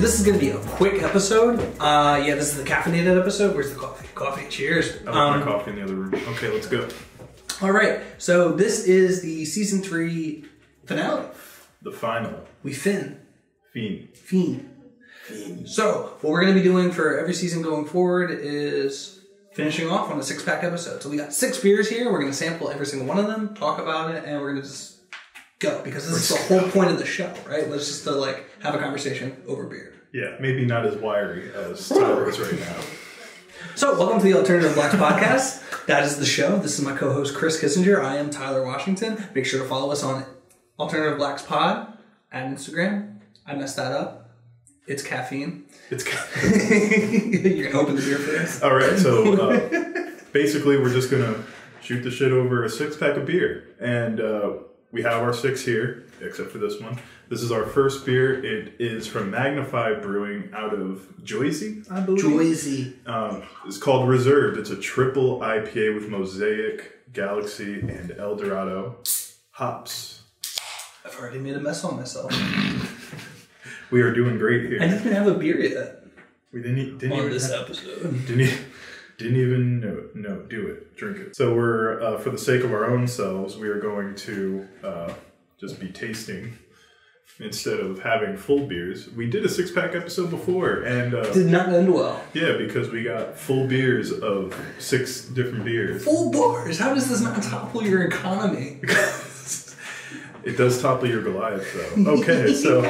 this is going to be a quick episode. Yeah, this is the caffeinated episode. Where's the coffee? Coffee, cheers. I left my coffee in the other room. Okay, let's go. All right, so this is the season 3 finale. The final. We fin. Fiend. So, what we're going to be doing for every season going forward is finishing off on a 6-pack episode. So we got 6 beers here. We're going to sample every single one of them, talk about it, and we're going to just go. Because this is the whole point of the show, right? Let's just have a conversation over beer. Yeah, maybe not as wiry as Tyler is right now. So, welcome to the Alternative Blacks podcast. That is the show. This is my co-host, Chris Kissinger. I am Tyler Washington. Make sure to follow us on Alternative Blacks Pod at Instagram. I messed that up. It's caffeine. You're going to open the beer for this? All right, so basically we're just going to shoot the shit over a 6-pack of beer. And we have our 6 here, except for this one. This is our first beer. It is from Magnify Brewing out of Jersey, I believe. Jersey. It's called Reserved. It's a triple IPA with Mosaic, Galaxy, and El Dorado hops. I've already made a mess on myself. We are doing great here. I didn't even have a beer yet. We didn't on even this episode. Didn't even do it. Drink it. So we're for the sake of our own selves, we are going to just be tasting instead of having full beers. We did a 6-pack episode before, and did not end well. Yeah, because we got full beers of 6 different beers. Full bars. How does this not topple your economy? It does topple your Goliath, though. Okay, so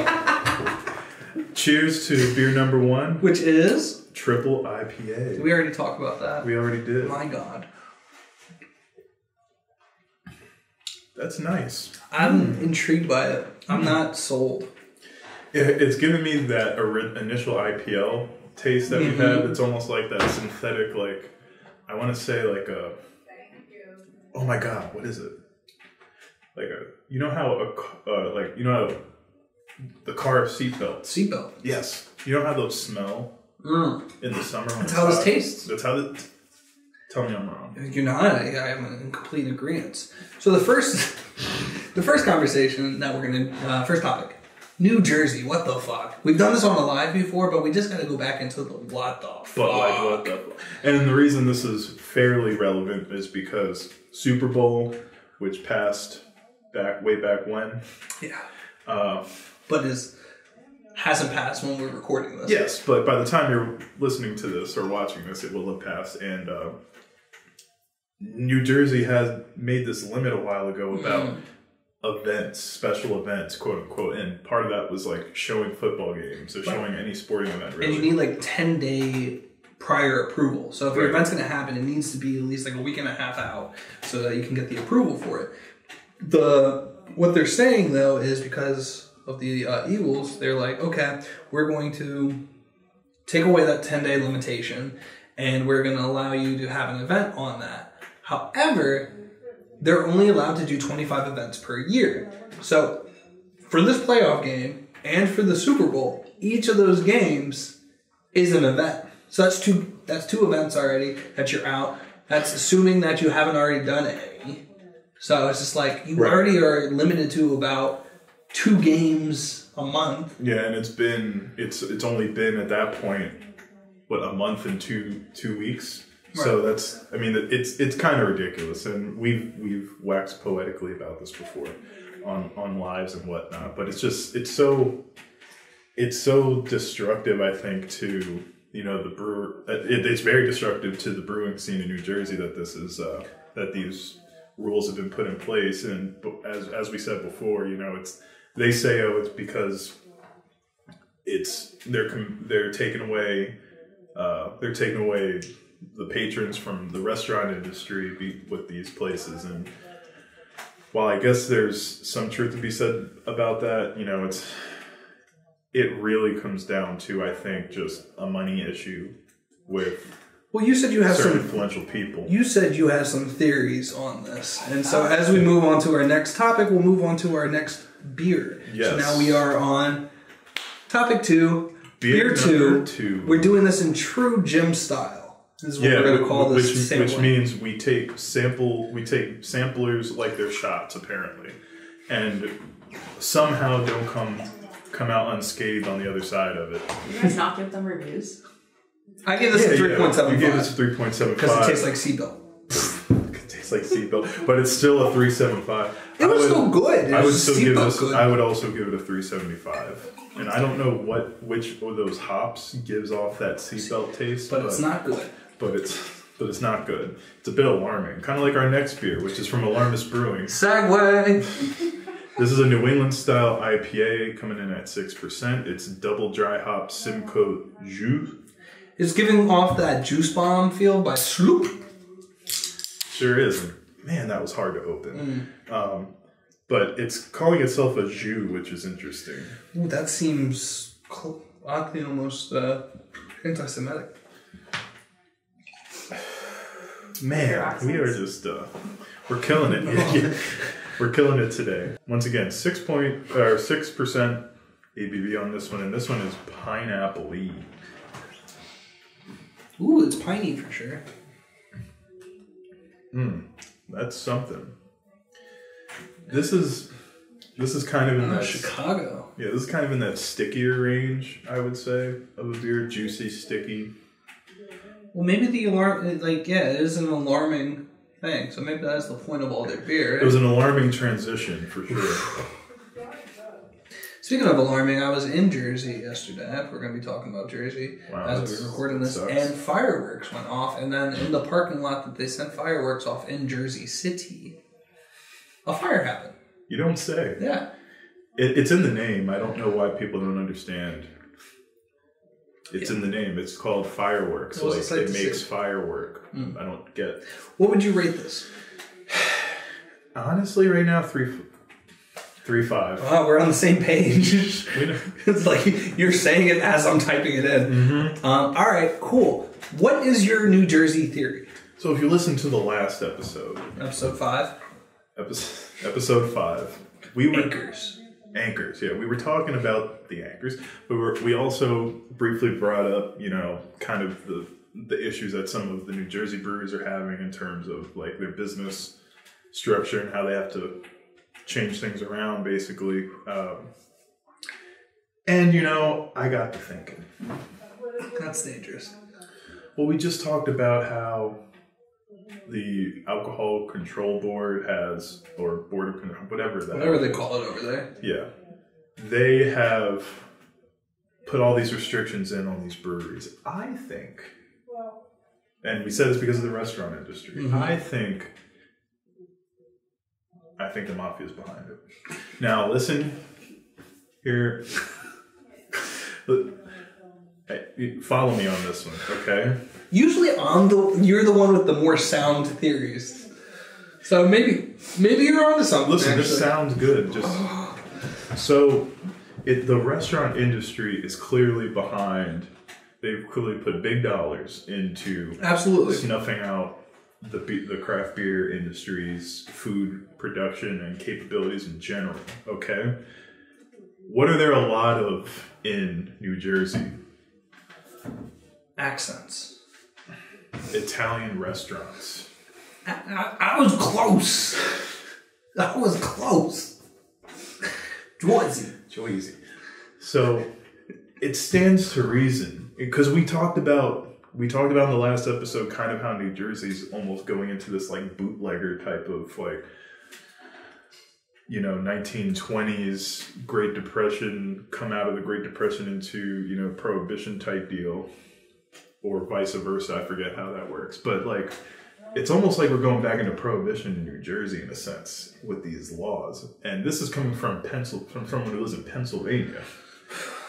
cheers to beer number 1, which is triple IPA. Did we already talk about that? We already did. My God. That's nice. I'm intrigued by it. I'm not sold. It's giving me that initial IPL taste that we've had. It's almost like that synthetic, I want to say oh my God, what is it? You know how the car seatbelt. Seatbelt. Yes. You know how those smell in the summer? That's how this tastes. That's how tell me I'm wrong. You're not. I am in complete agreement. So the first conversation that we're going to, first topic, New Jersey, what the fuck? We've done this on a live before, but we just got to go back into the what the fuck. What the fuck? And the reason this is fairly relevant is because Super Bowl, which passed way back when. Yeah. But hasn't passed when we're recording this. Yes, but by the time you're listening to this or watching this, it will have passed. And New Jersey has made this limit a while ago about events, special events, quote unquote. And part of that was showing football games or showing any sporting event, really. And you need 10-day prior approval. So if your event's going to happen, it needs to be at least a week and a half out so that you can get the approval for it. What they're saying though is because of the Eagles, they're okay, we're going to take away that 10-day limitation and we're going to allow you to have an event on that. However, they're only allowed to do 25 events per year. So for this playoff game and for the Super Bowl, each of those games is an event. So that's two events already that you're out. That's assuming that you haven't already done any. So it's just you already are limited to about 2 games a month. Yeah, and it's only been at that point, a month and two weeks. Right. So it's kind of ridiculous, and we've waxed poetically about this before on lives and whatnot. But it's so destructive, I think, to the brewer. It's very destructive to the brewing scene in New Jersey that this is that these rules have been put in place. And as we said before, they say it's because they're taking away the patrons from the restaurant industry with these places. And while I guess there's some truth to be said about that, it really comes down to, I think, just a money issue with you said you have certain influential people. You said you have some theories on this. And so as we move on to our next topic, we'll move on to our next beer. Yes. So now we are on topic 2, beer 2. We're doing this in true gym style. This is what we're going to call this sampling. Which means we take samplers like they're shots, apparently, and somehow don't come come out unscathed on the other side of it. You guys not give them reviews? I give this a 3.75. You gave this a 3.75 because it tastes like seatbelt. It tastes like seatbelt, but it's still a 3.75. It was still good. I would still give this. Good. I would also give it a 3.75. And I don't know which of those hops gives off that seatbelt taste, but it's not good. But it's not good. It's a bit alarming. Kind of like our next beer, which is from Alarmist Brewing. Segway. This is a New England style IPA coming in at 6%. It's double dry hop Simcoe Jus. It's giving off that juice bomb feel by Sloop. Sure is. Man, that was hard to open. But it's calling itself a jus, which is interesting. Ooh, that seems oddly almost anti-Semitic. Man, we are just we're killing it. We're killing it today. Once again, 6% ABV on this one, and this one is pineapple-y. Ooh, it's piney for sure. That's something. This is kind of in that Chicago. Yeah, this is kind of in that stickier range, I would say, of a beer. Juicy, sticky. Well, maybe the alarm, it is an alarming thing. So maybe that's the point of all their beer. It was an alarming transition, for sure. Speaking of alarming, I was in Jersey yesterday. If we're going to be talking about Jersey as we were recording this, and fireworks went off. And then in the parking lot that they sent fireworks off in Jersey City, a fire happened. You don't say. Yeah. It's in the name. I don't know why people don't understand. It's in the name. It's called fireworks. It makes firework. I don't get. What would you rate this? Honestly, right now, 3.5. Wow, we're on the same page. It's like you're saying it as I'm typing it in. All right, cool. What is your New Jersey theory? So if you listen to the last episode. Episode 5? Episode 5. We were... Anchors, yeah. We were talking about the anchors, but we also briefly brought up, kind of the issues that some of the New Jersey breweries are having in terms of like their business structure and how they have to change things around, basically. And I got to thinking. That's dangerous. Well, we just talked about how the Alcohol Control Board has, or Board of Control, whatever they call it over there. Yeah. They have put all these restrictions in on these breweries. I think, and we said this because of the restaurant industry, I think the mafia is behind it. Now, listen here. Hey, follow me on this one, okay? Usually you're the one with the more sound theories. So maybe you're onto something. Listen, this sounds good. So the restaurant industry is clearly behind. They've clearly put big dollars into snuffing out the craft beer industry's food production and capabilities in general. Okay, what are there a lot of in New Jersey? Accents. Italian restaurants. I was close. Joyzy. So it stands to reason, because we talked about in the last episode kind of how New Jersey's almost going into this like bootlegger type of like 1920s Great Depression, come out of the Great Depression into Prohibition type deal, or vice versa. I forget how that works, but like it's almost like we're going back into Prohibition in New Jersey in a sense with these laws. And this is coming from someone who lives in Pennsylvania,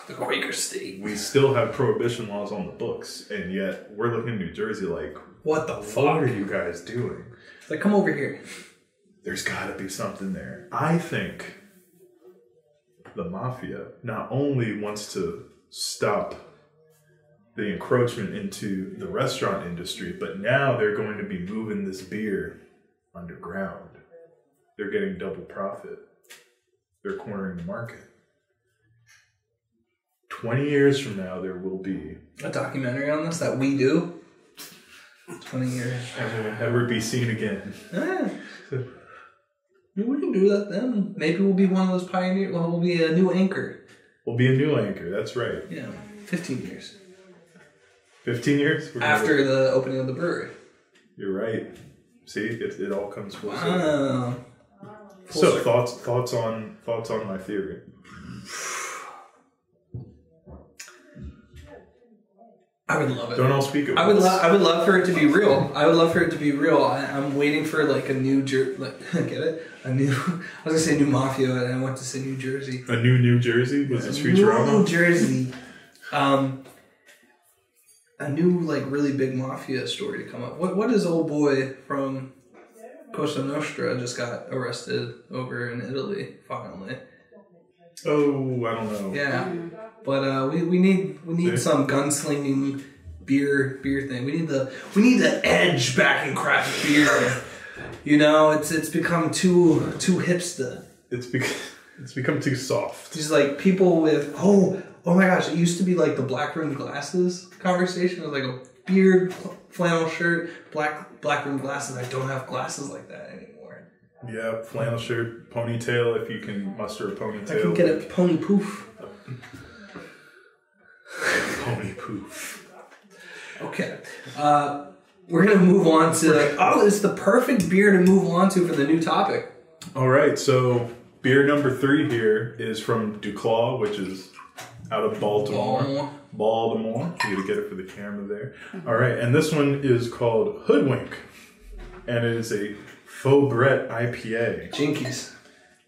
the Quaker state. We still have Prohibition laws on the books, and yet we're looking at New Jersey like, what the fuck are you guys doing? It's like, come over here. There's got to be something there. I think the mafia not only wants to stop the encroachment into the restaurant industry, but now they're going to be moving this beer underground. They're getting double profit. They're cornering the market. 20 years from now, there will be a documentary on this that we do. 20 years. And will never be seen again. We can do that then. Maybe we'll be one of those pioneers. Well, we'll be a new anchor We'll be a new anchor. That's right. Yeah, 15 years. 15 years? After the opening of the brewery. You're right. See, it all comes full circle. Wow. So thoughts on my theory. I would love it. Don't all speak at I once. would love for it to be real. I'm waiting for like a new get it? I was gonna say New Mafia, and I went to say New Jersey. A New Jersey was it Futurama? New Jersey. A new like really big mafia story to come up. What is old boy from Cosa Nostra just got arrested over in Italy finally? Oh, I don't know. Yeah, but we need some gunslinging beer thing. We need the edge back in craft beer. You know, it's become too hipster. It's become too soft. Just like people with oh my gosh, it used to be like the black rim glasses conversation. It was like a beard, flannel shirt, black rim glasses. I don't have glasses like that anymore. Yeah, flannel shirt, ponytail. If you can muster a ponytail, I can get a pony poof. Pony poof. Okay. We're going to move on to... it's the perfect beer to move on to for the new topic. All right, so beer number 3 here is from Duclaw, which is out of Baltimore. Baltimore. You got to get it for the camera there. All right, and this one is called Hoodwink, and it is a Faux Brett IPA. Jinkies.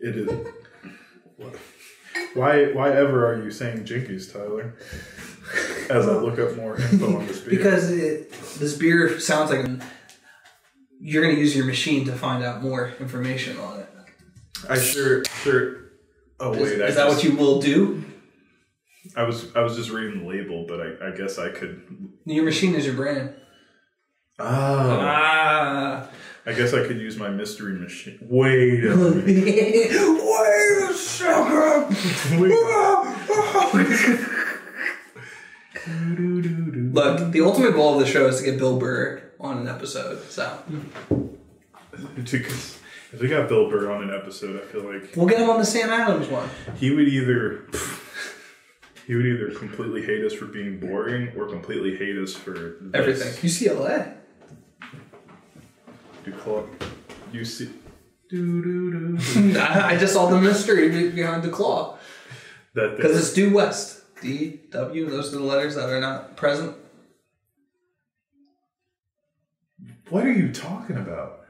It is... Why ever are you saying Jinkies, Tyler? As I look up more info on this beer. Because this beer sounds like you're going to use your machine to find out more information on it. I sure. Oh wait, is that what you will do? I was just reading the label, but I guess I could. Your machine is your brand. I guess I could use my mystery machine. Wait a minute. Wait a second. Look, the ultimate goal of the show is to get Bill Burr on an episode. So, if we got Bill Burr on an episode, I feel like we'll get him on the Sam Adams one. He would either completely hate us for being boring, or completely hate us for everything. UCLA. UC. I just saw the mystery behind the claw. Because it's due west. D, W, those are the letters that are not present. What are you talking about?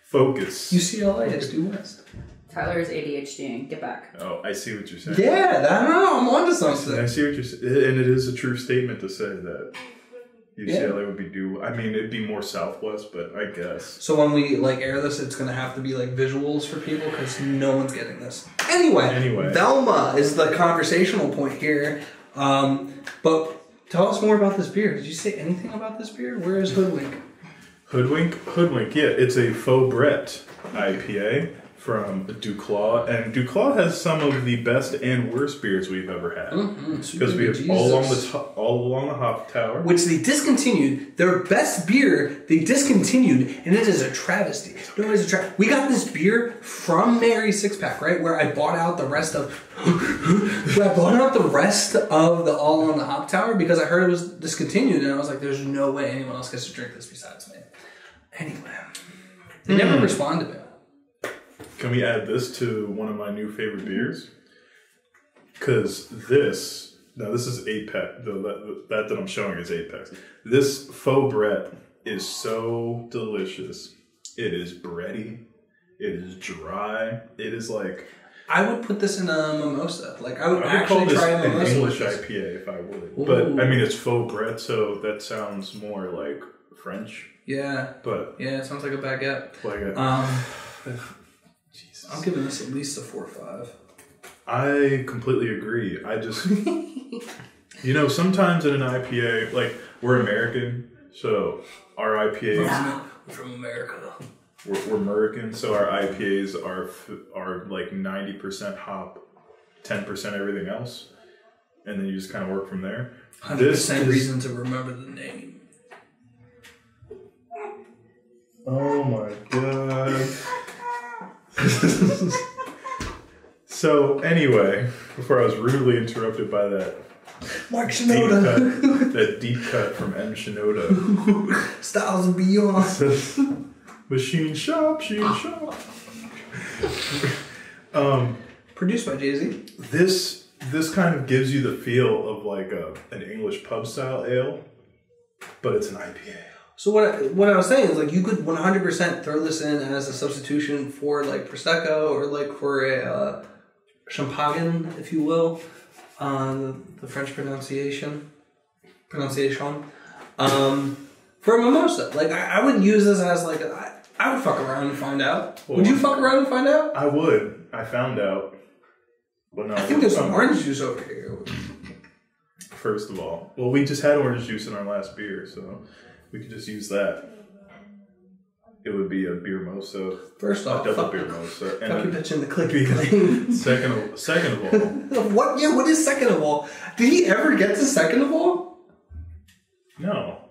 Focus. UCLA is due west. Tyler's ADHD. Get back. Oh, I see what you're saying. Yeah, I don't know. I'm onto something. I see what you're saying. And it is a true statement to say that UCLA would be due. I mean, it'd be more southwest, but I guess. So when we air this, it's going to have to be visuals for people because no one's getting this. Anyway, Velma is the conversational point here. But tell us more about this beer. Did you say anything about this beer? Where is Hoodwink? Hoodwink. Yeah, it's a Faux Brett IPA from Duclaw, and Duclaw has some of the best and worst beers we've ever had. Because we have all along the hop tower, which they discontinued. Their best beer they discontinued, and it is a travesty. No, it is a we got this beer from Mary Six Pack, right? Where I bought out the rest of the all on the hop tower because I heard it was discontinued, and I was like, "There's no way anyone else gets to drink this besides me." Anyway, they never responded to me. Can we add this to one of my new favorite beers? Because this is Apex. That I'm showing is Apex. This Faux Brett is so delicious. It is bready. It is dry. It is like... I would put this in a mimosa. I would actually try a mimosa. An English IPA if I would. Ooh. But, I mean, it's Faux Brett, so that sounds more like French. Yeah. But... Yeah, it sounds like a baguette. Jesus. I'm giving this at least a 4 or 5. I completely agree. I just... sometimes in an IPA, we're American, so our IPAs... We're from America. We're American, so our IPAs are 90% hop, 10% everything else, and then you just kind of work from there. 100% reason to remember the name. Oh my god. So anyway, before I was rudely interrupted by that Mark Shinoda. that deep cut from M. Shinoda. Styles and Beyond. Machine shop. Produced by Jay-Z. This kind of gives you the feel of like an English pub style ale, but it's an IPA. So what I was saying is like you could 100% throw this in as a substitution for like Prosecco or like for a Champagne, if you will, the French pronunciation, for a mimosa. Like I would use this as like I would fuck around and find out. Well, would you fuck around and find out? I would. I found out. But no, I think there's some orange juice over here. First of all, well, we just had orange juice in our last beer, so we could just use that. It would be a beer mosa. First off, a double beer mosa. Fuck you bitch in the clicky thing. Second of all. What? Yeah, what is second of all? Did he ever get to second of all? No.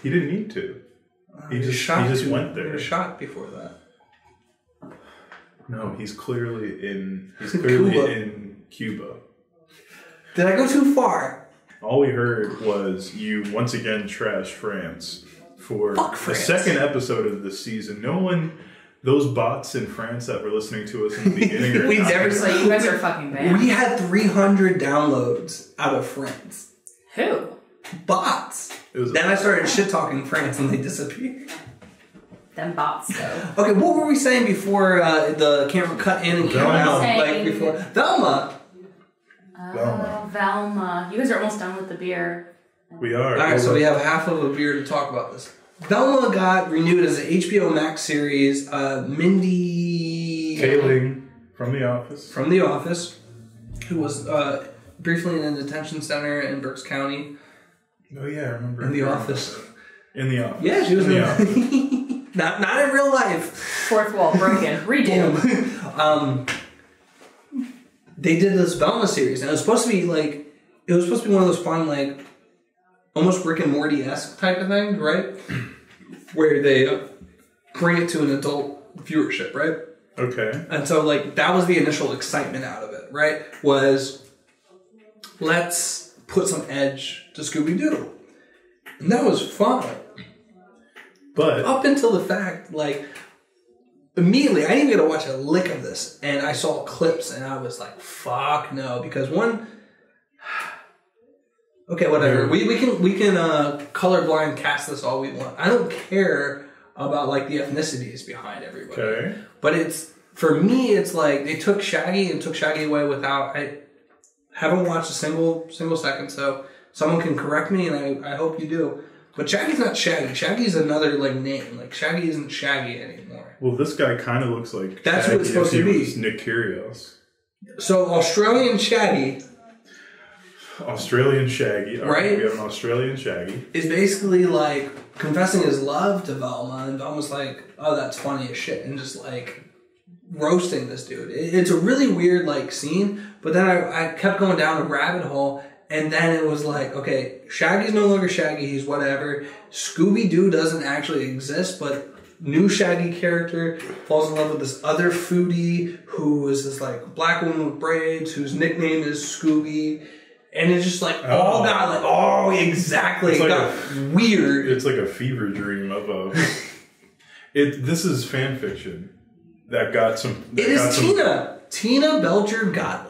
He didn't need to. He just went there. He was shot before that. No, he's clearly in Cuba. Did I go too far? All we heard was you once again trashed France for the second episode of this season. No one, those bots in France that were listening to us in the beginning, you guys are fucking bad. We had 300 downloads out of France. Who? Bots. Then I started shit talking France and they disappeared. Them bots, though. Okay, what were we saying before the camera cut in and came out? Like before Velma. Velma. You guys are almost done with the beer. We are. Alright, so we have half of a beer to talk about this. Velma got renewed as an HBO Max series. Mindy Kaling from The Office. From The Office, who was briefly in a detention center in Berks County. Oh yeah, I remember. In The Office. In The Office. Yeah, she was in The Office. Not in real life. Fourth wall broken. Redo. They did this Velma series, and it was supposed to be like, one of those fun, like, almost Rick and Morty-esque type of thing, right? Where they bring it to an adult viewership, right? Okay. And so, like, that was the initial excitement out of it, right? Was, let's put some edge to Scooby-Doo. And that was fun. But up until the fact, like, immediately, I didn't get to watch a lick of this, and I saw clips, and I was like, fuck no, because one, okay, whatever, we can colorblind cast this all we want. I don't care about, like, the ethnicities behind everybody. Okay. But it's, for me, it's like, they took Shaggy and took Shaggy away without, I haven't watched a single second, so someone can correct me, and I hope you do. But Shaggy's not Shaggy. Shaggy's another, like, name. Like, Shaggy isn't Shaggy anymore. Well, this guy kind of looks like that's Shaggy what it's supposed to be. Was Nick Kyrgios. So, Australian Shaggy. Australian Shaggy. Right? We have an Australian Shaggy. Is basically, like, confessing his love to Velma. And Velma's like, oh, that's funny as shit. And just, like, roasting this dude. It's a really weird, like, scene. But then I kept going down a rabbit hole. And then it was like, okay, Shaggy's no longer Shaggy, he's whatever. Scooby-Doo doesn't actually exist, but new Shaggy character falls in love with this other foodie who is this, like, black woman with braids whose nickname is Scooby. And it's just like, all got like, oh, exactly. It's it like got weird. It's like a fever dream of a... This is fan fiction that got some... It is Tina. Tina Belcher got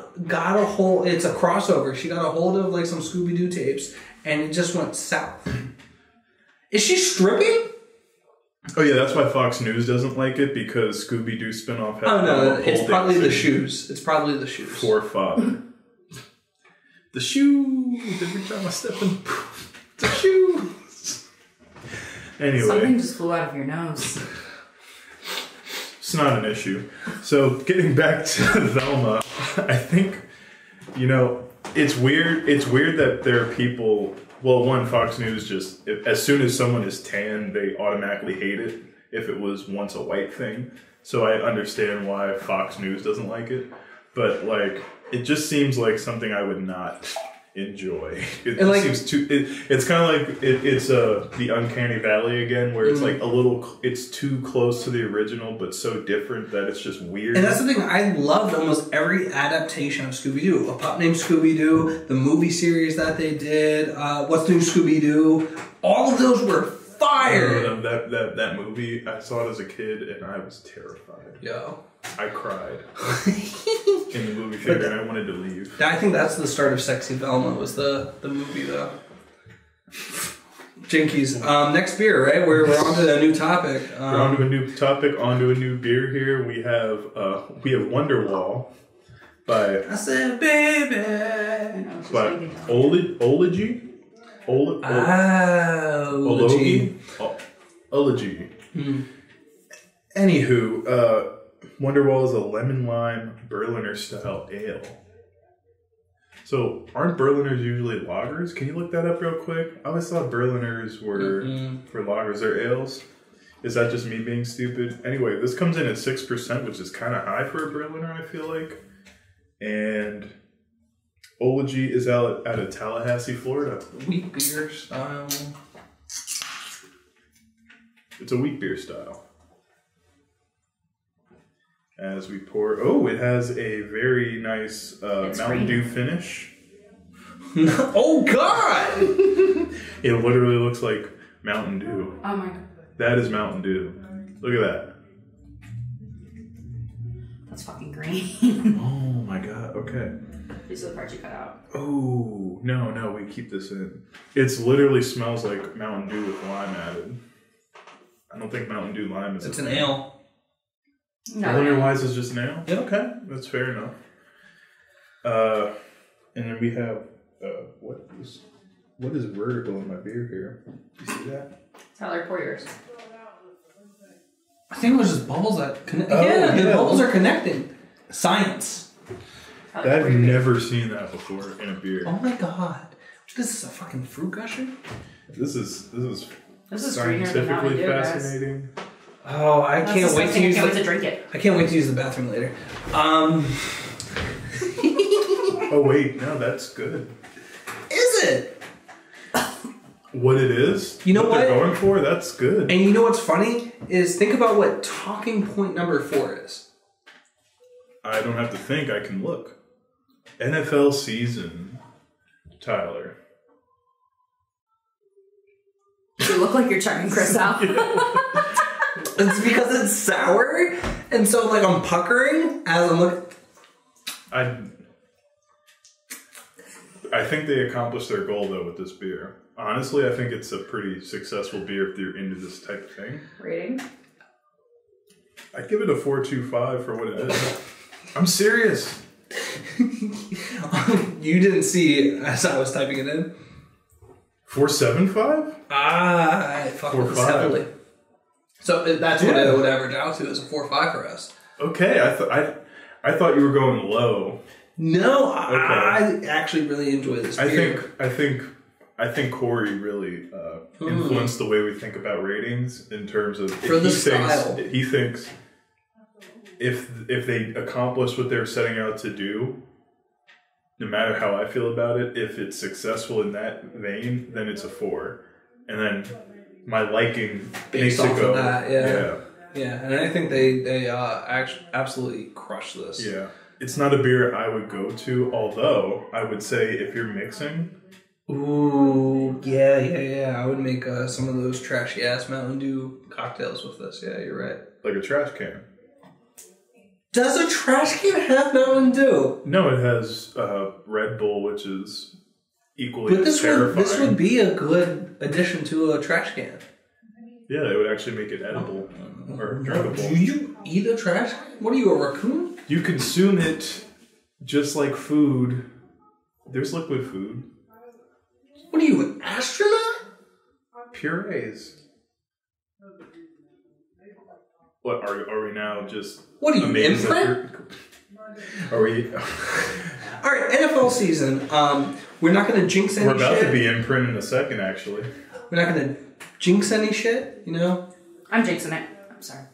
a hold, it's a crossover. She got a hold of, like, some Scooby-Doo tapes, and it just went south. Is she stripping? Oh yeah, that's why Fox News doesn't like it, because Scooby-Doo spinoff has... Oh no, it's probably the shoes. It's probably the shoes. For father. The shoes, every time I step in, the shoes. Anyway. Something just flew out of your nose. It's not an issue. So, getting back to Velma, I think, it's weird. It's weird that there are people... Well, one, Fox News just... as soon as someone is tan, they automatically hate it if it was once a white thing. So I understand why Fox News doesn't like it. But, like, it just seems like something I would not enjoy. And like, seems too. It's kind of like it's the Uncanny Valley again, where it's like a little. It's too close to the original, but so different that it's just weird. And that's the thing. I loved almost every adaptation of Scooby Doo. A Pup Named Scooby Doo, the movie series that they did, What's New Scooby Doo. All of those were fire. That movie, I saw it as a kid, and I was terrified. Yo. I cried in the movie theater, and I wanted to leave. I think that's the start of Sexy Velma, was the movie, though. Jinkies. Next beer, right? We're on to a new topic. We're on to a new topic, on to a new beer here. We have Wonderwall by... I said, baby. By Ology. Ology. Anywho, Wonderwall is a lemon lime Berliner style ale. So, aren't Berliners usually lagers? Can you look that up real quick? I always thought Berliners were for lagers. They're ales. Is that just me being stupid? Anyway, this comes in at 6%, which is kind of high for a Berliner, I feel like. And Ology is out of Tallahassee, Florida. Wheat beer style. It's a wheat beer style. As we pour... Oh, it has a very nice Mountain Dew finish. Oh, God! It literally looks like Mountain Dew. Oh, my God. That is Mountain Dew. Look at that. That's fucking green. Oh, my God. Okay. These are the parts you cut out. Oh, no, we keep this in. It literally smells like Mountain Dew with lime added. I don't think Mountain Dew lime is... It's an ale. No. Berliner-wise is just an ale? Yep. Okay, that's fair enough. And then we have... what is vertical in my beer here? You see that? Tyler, pour yours. I think it was just bubbles that connect. Oh, yeah, the yeah. bubbles are connecting. Science. Tyler, I've never seen that before in a beer. Oh my God. This is a fucking fruit gusher? This is greener than scientifically Mountain Dew, guys. fascinating. Oh, I can't wait to use I can't wait to drink it. I can't wait to use the bathroom later. Oh wait, no, that's good. Is it? What it is? You know what? they're going for? That's good. And you know what's funny? Is think about what talking point number 4 is. I don't have to think, I can look. NFL season, Tyler. You look like you're checking Chris out. It's because it's sour, and so like I'm puckering as I'm looking. I think they accomplished their goal though with this beer. Honestly, I think it's a pretty successful beer if you're into this type of thing. Rating? I'd give it a 4.25 for what it is. I'm serious. You didn't see as I was typing it in. 4.75? I fuck with this 4.5. heavily. So that's what it would average out to, is a 4.5 for us. Okay, I thought you were going low. No, Okay. I actually really enjoy this beer. I think Corey really influenced the way we think about ratings in terms of For the style. He thinks if they accomplish what they're setting out to do, no matter how I feel about it, if it's successful in that vein, then it's a 4. And then my liking Based makes it off go. of that, yeah, and I think they actually absolutely crush this. Yeah. It's not a beer I would go to, although I would say if you're mixing... Ooh, yeah. I would make some of those trashy ass Mountain Dew cocktails with this. Yeah, you're right. Like a trash can. Does a trash can have Mountain Dew? No, it has Red Bull, which is equally But terrifying. this would be a good addition to a trash can. Yeah, it would actually make it edible or drinkable. Do you eat a trash can? What are you, a raccoon? You consume it just like food. There's liquid food. What are you, an astronaut? Purees. What are we now just? What are you, amazed that imprint? Are we? All right, NFL season. We're not going to jinx any We're about shit. to be imprint in a second, actually. We're not going to jinx any shit, you know? I'm jinxing it. I'm sorry.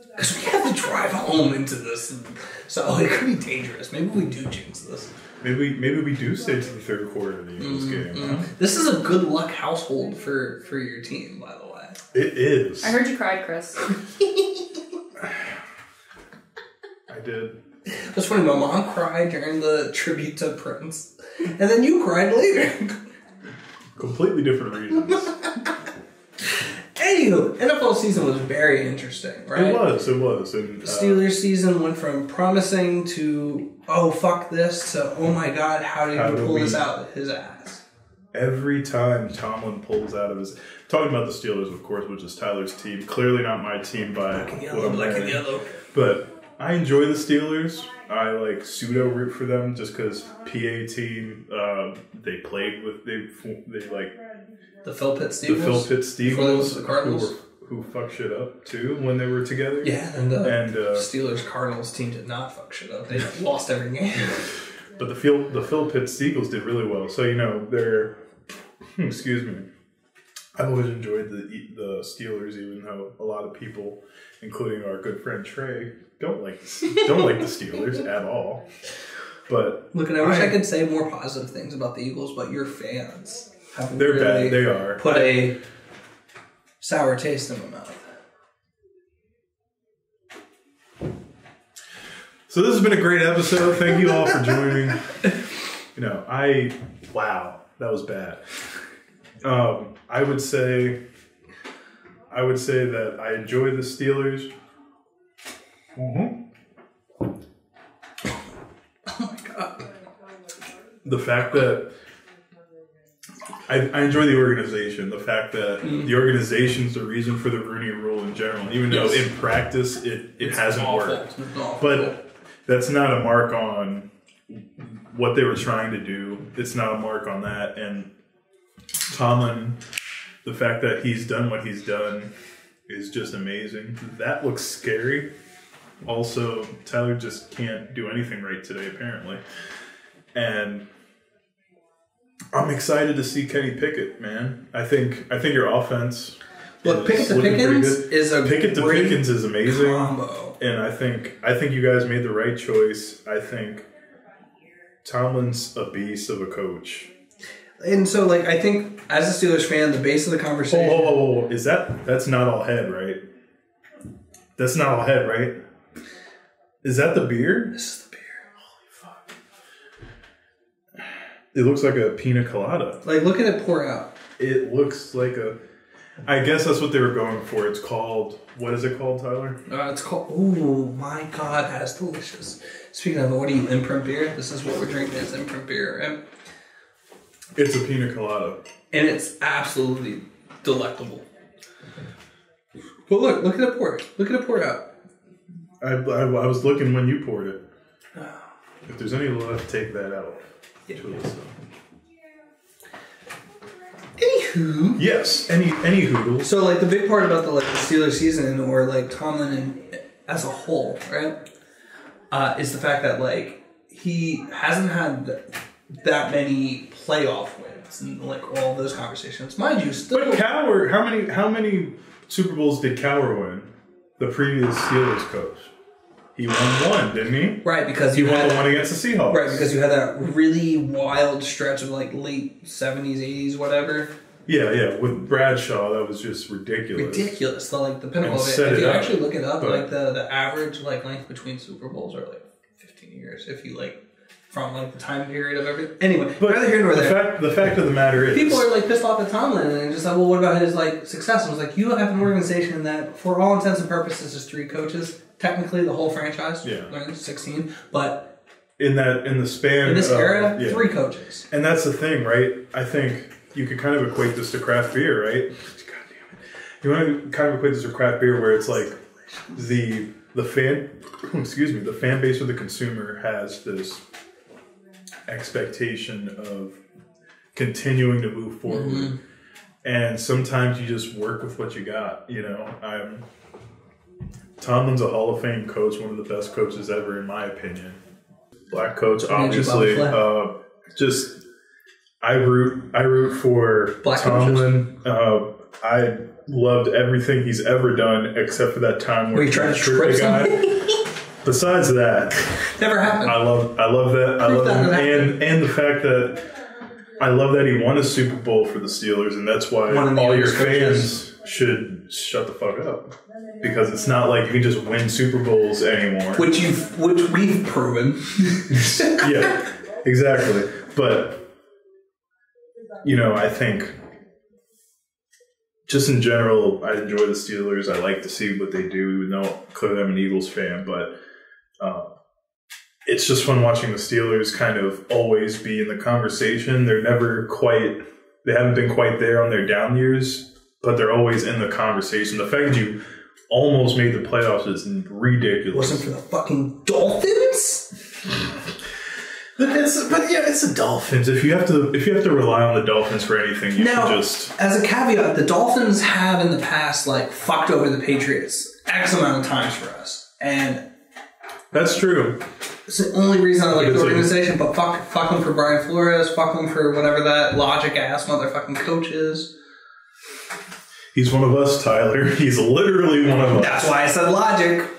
Because we have the drive home into this. So it could be dangerous. Maybe we do jinx this. Maybe we do stay to the third quarter of the Eagles game. Huh? This is a good luck household for your team, by the way. It is. I heard you cried, Chris. I did. That's funny. My mom cried during the tribute to Prince, and then you cried later. Completely different reasons. Anywho, NFL season was very interesting, right? It was. And, the Steelers season went from promising to, oh, fuck this, to, oh my god, how did he pull this out of his ass? Every time Tomlin pulls out of his... Talking about the Steelers, of course, which is Tyler's team. Clearly not my team by Black and yellow. But I enjoy the Steelers. I like pseudo root for them just because PA team, they played with... They like... The Phil Pitt Steagles? The Phil Pitt Steagles, the Cardinals. Who fucked shit up, too, when they were together. Yeah, and the Steelers-Cardinals team did not fuck shit up. They lost every game. But the Phil Pitt Steagles did really well. So, they're... Excuse me. I've always enjoyed the Steelers, even though a lot of people, including our good friend Trey, don't like the Steelers at all. But look, and I wish I could say more positive things about the Eagles, but your fans... They're really bad. They are. Put a sour taste in my mouth. So this has been a great episode. Thank you all for joining. Wow, that was bad. I would say that I enjoy the Steelers. Mm-hmm. Oh my god. The fact that I enjoy the organization. The fact that the organization's the reason for the Rooney Rule in general, even though in practice it hasn't worked. But that's not a mark on what they were trying to do. It's not a mark on that. And Tomlin, the fact that he's done what he's done is just amazing. That looks scary. Also, Tyler just can't do anything right today, apparently. And I'm excited to see Kenny Pickett, man. I think your offense. Look, Pickett to Pickens is a Pickett to Pickens is amazing combo. And I think you guys made the right choice. I think Tomlin's a beast of a coach. And so, I think as a Steelers fan, the base of the conversation. Whoa. That's not all head, right? That's not all head, right? Is that the beer? This is the beer. Holy fuck. It looks like a pina colada. Look at it pour out. It looks like a... I guess that's what they were going for. It's called... What is it called, Tyler? It's called... Oh, my God. That's delicious. Speaking of, what do you... Imprint beer? This is what we're drinking. It's imprint beer, right? It's a pina colada. And it's absolutely delectable. Well, look at it pour. Look at it pour out. I was looking when you poured it. If there's any left, take that out. Yeah. Anywho. Yes, any hoodle. So, the big part about the Steelers season, or, Tomlin as a whole, right, is the fact that, he hasn't had that many playoff wins and, all those conversations. Mind you, still... But Cowher, how many Super Bowls did Cowher win? The previous Steelers coach. He won one, didn't he? Right, because he won the one against the Seahawks. Right, because you had that really wild stretch of late 70s, 80s, whatever. Yeah. With Bradshaw, that was just ridiculous. Ridiculous. The pinnacle of it. If you actually look it up, the average length between Super Bowls are 15 years. If you from the time period of everything. Anyway, but neither here nor there. The fact of the matter is, people are pissed off at Tomlin and just well, what about his success? And I was you have an organization that, for all intents and purposes, is 3 coaches. Technically, the whole franchise, 16, but in the span in this era, 3 coaches. And that's the thing, right? I think you could kind of equate this to craft beer, right? God damn it! You want to kind of equate this to craft beer, where it's the fan, the fan base or the consumer has this expectation of continuing to move forward, and sometimes you just work with what you got. Tomlin's a Hall of Fame coach, one of the best coaches ever, in my opinion. Black coach, obviously. I root for Black Tomlin. loved everything he's ever done except for that time where he tried to tripped trip the guy. Besides that, never happened. I love that. I love him, and the fact that I love that he won a Super Bowl for the Steelers, and that's why all your fans should shut the fuck up, because it's not like you can just win Super Bowls anymore. Which we've proven. Yeah, exactly. But I think just in general, I enjoy the Steelers. I like to see what they do, even though clearly I'm an Eagles fan, but it's just fun watching the Steelers kind of always be in the conversation. They haven't been quite there on their down years, but they're always in the conversation. The fact that you almost made the playoffs is ridiculous. Wasn't for the fucking Dolphins? It's the Dolphins. If you have to rely on the Dolphins for anything, you should just. As a caveat, the Dolphins have in the past fucked over the Patriots X amount of times for us, and that's true. it's the only reason I like the organization. But fuck them for Brian Flores. Fuck them for whatever that logic ass motherfucking coach is. He's one of us, Tyler. He's literally one of us. That's why I said logic.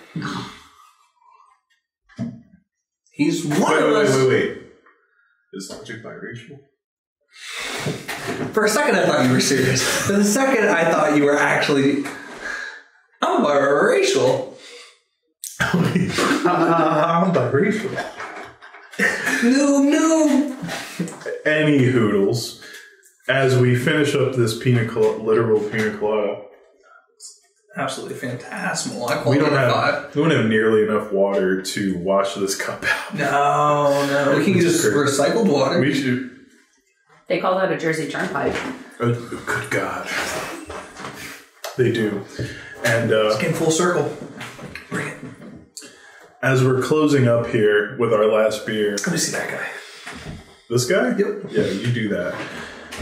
He's one of us. Wait. Is logic biracial? For a second, I thought you were serious. For the second, I thought you were actually. I'm biracial. I'm biracial. No. Any hoodles. As we finish up this literal pina colada. Absolutely phantasmal. I call we it don't a have 5. We don't have nearly enough water to wash this cup out. No. We can use recycled water. We should. They call that a Jersey Turnpike. Oh, good God. They do. And it's getting full circle. Bring it. As we're closing up here with our last beer. Let me see that guy. This guy? Yep. Yeah, you do that.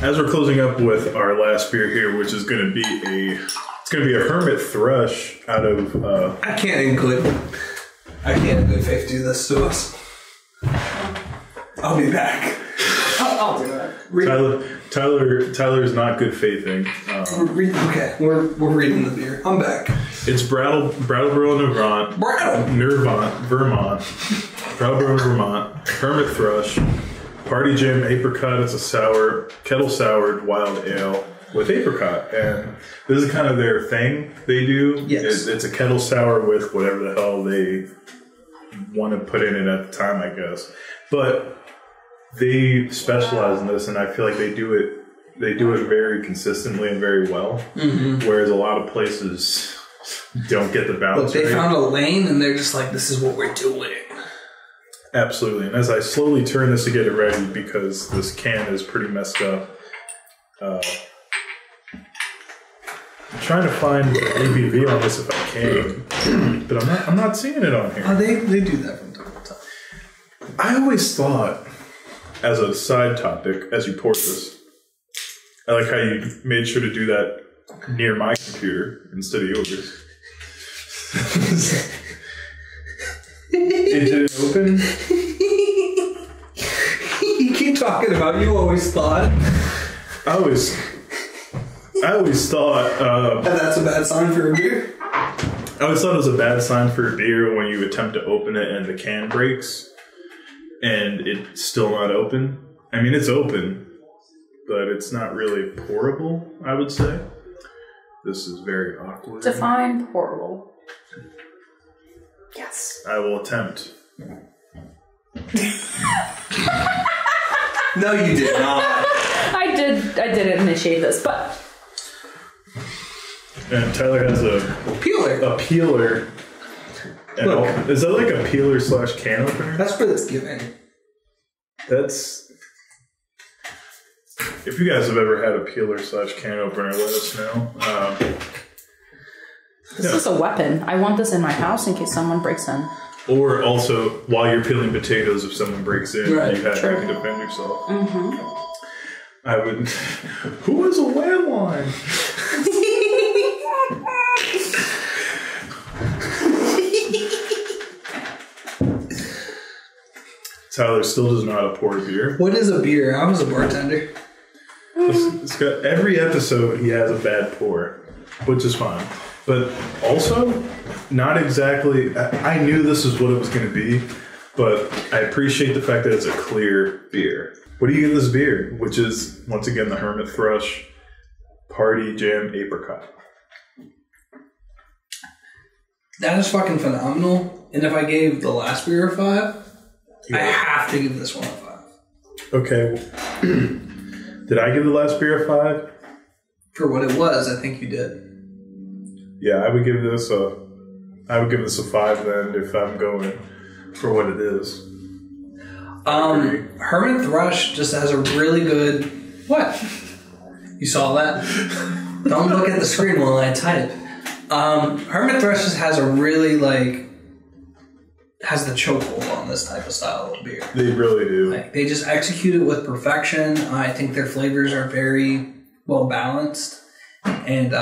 As we're closing up with our last beer here, which is going to be a Hermit Thrush out of. I can't in good faith do this to us. I'll be back. I'll do it. Tyler's not good faithing. We're reading the beer. I'm back. It's Brattleboro, Vermont. Brattleboro, Vermont. Hermit Thrush. Party Jam Apricot. It's a kettle soured wild ale with apricot, and this is kind of their thing. They do. Yes. It's a kettle sour with whatever the hell they want to put in it at the time, I guess. But they specialize in this, and I feel like they do it very consistently and very well. Mm-hmm. Whereas a lot of places don't get the balance. Look, they found a lane, and they're just like, "This is what we're doing." Absolutely. And as I slowly turn this to get it ready, because this can is pretty messed up, I'm trying to find the ABV on this if I can, but I'm not seeing it on here. They do that from time to time. I always thought, as a side topic, as you poured this, I like how you made sure to do that near my computer instead of yours. It didn't open? You keep talking about you always thought. I always thought... and that's a bad sign for a beer? I always thought it was a bad sign for a beer when you attempt to open it and the can breaks and it's still not open. I mean, it's open, but it's not really pourable, I would say. This is very awkward. Define pourable. Yes. I will attempt. No, you did not. I did initiate this, but... And Tyler has a peeler. And look. Is that like a peeler / can opener? That's for this giving. That's... If you guys have ever had a peeler / can opener, let us know. This is a weapon. I want this in my house in case someone breaks in. Or also, while you're peeling potatoes, if someone breaks in, right, you can defend yourself. Mm-hmm. I would... Who is a landline? Tyler still does not have pour beer. What is a beer? I was a bartender. It's got every episode he has a bad pour. which is fine. But also, not exactly. I knew this is what it was going to be, but I appreciate the fact that it's a clear beer. What do you give this beer? Which is, once again, the Hermit Thrush Party Jam Apricot. That is fucking phenomenal. And if I gave the last beer a 5, I have to give this one a 5. Okay. Did I give the last beer a 5? For what it was, I think you did. Yeah, I would give this a 5 then if I'm going for what it is. Hermit Thrush just has a really good... What? You saw that? Don't look at the screen while I type. Hermit Thrush just has a really, has the chokehold on this type of style of beer. They really do. They just execute it with perfection. I think their flavors are very well balanced. And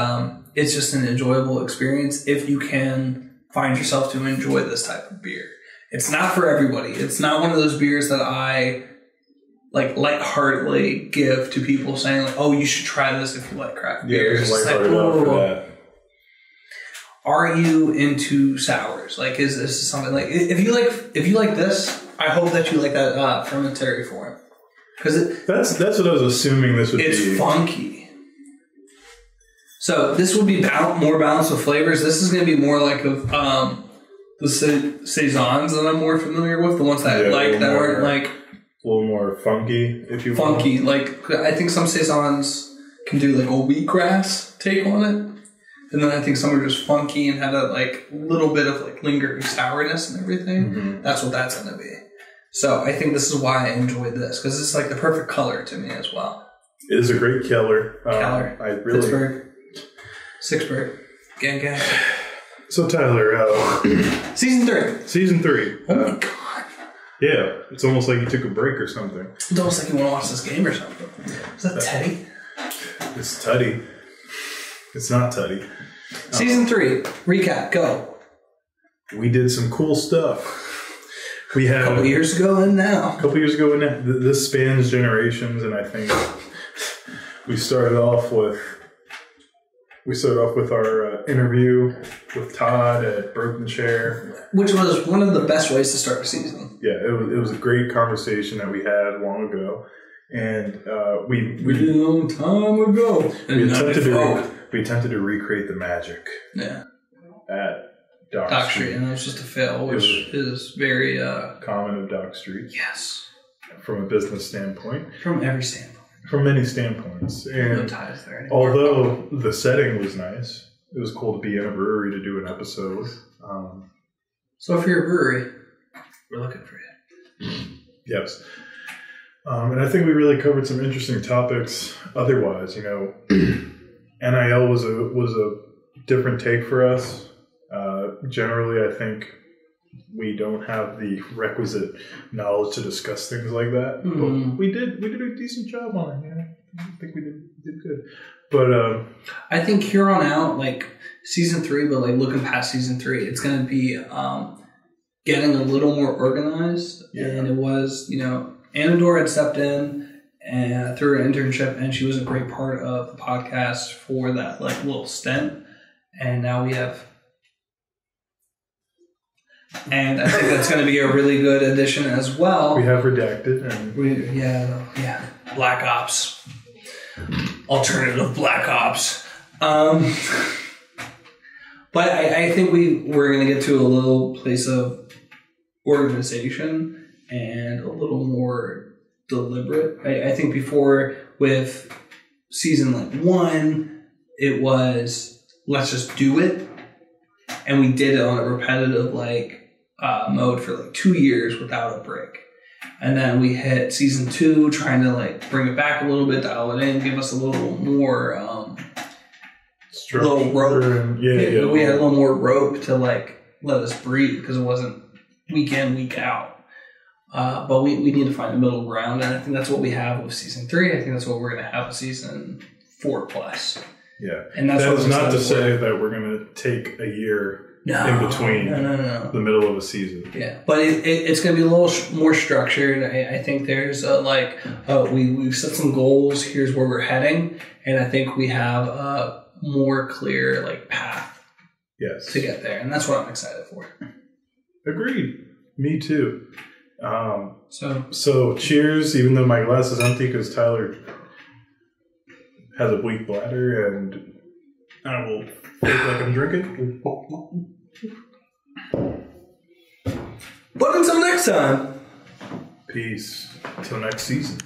it's just an enjoyable experience if you can find yourself to enjoy this type of beer. It's not for everybody. It's not one of those beers that I lightheartedly give to people saying oh, you should try this if you like craft beer. Yeah, it's lighthearted for that. Are you into sours? Is this something if you like this, I hope that you like that fermentary form. Because that's what I was assuming this would be. It's funky. So this would be more balanced with flavors. This is going to be more like of the saisons that I'm more familiar with, the ones that I like that aren't a little more funky, if you will. Funky. I think some saisons can do a wheatgrass take on it. And then I think some are just funky and have that little bit of lingering sourness and everything. Mm-hmm. That's what that's going to be. So I think this is why I enjoyed this, because it's the perfect color to me as well. It is a great color. Pittsburgh. Sixburg. Gang gang. So Tyler, Season 3. Season 3. Oh my god. Yeah, it's almost like you took a break or something. It's almost like you want to watch this game or something. Is that Teddy? It's Tuddy. It's not Tuddy. Season 3. Recap. Go. We did some cool stuff. We had a couple years ago and now. This spans generations, and I think we started off with our interview with Todd at Broken Chair, which was one of the best ways to start a season. Yeah, it was a great conversation that we had long ago, and we did a long time ago. We attempted to recreate the magic. Yeah. At Dock Street, and it was just a fail, which is very common of Dock Street. Yes. From a business standpoint. From every standpoint. From many standpoints. And no ties there anymore. Although the setting was nice, it was cool to be in a brewery to do an episode. So if you're a brewery, we're looking for you. Yes. And I think we really covered some interesting topics otherwise. NIL was a different take for us. Generally, I think we don't have the requisite knowledge to discuss things like that. Mm-hmm. But we did a decent job on it. Yeah, I think we did good. But I think here on out, season 3, but looking past season 3, it's going to be getting a little more organized. Yeah. And it was, Anador had stepped in and through her internship, and she was a great part of the podcast for that little stint. And now we have. And I think that's going to be a really good addition as well. We have Redacted. And yeah. Black Ops. Alternative Black Ops. But I think we're going to get to a little place of organization and a little more deliberate. I think before with season 1, it was let's just do it. And we did it on a repetitive mode for 2 years without a break. And then we hit season 2, trying to bring it back a little bit, dial it in, give us a little more little rope. We had a little more rope to let us breathe because it wasn't week in, week out. But we need to find a middle ground, and I think that's what we have with season 3. I think that's what we're going to have with season 4+. Yeah, and that's not to say that we're going to take a year in between the middle of a season. Yeah, but it's going to be a little more structured. I think there's we've set some goals. Here's where we're heading, and I think we have more clear path Yes. to get there, and that's what I'm excited for. Agreed. Me too. So cheers, even though my glass is empty because Tyler has a weak bladder and I will fake like I'm drinking. But until next time. Peace. Until next season.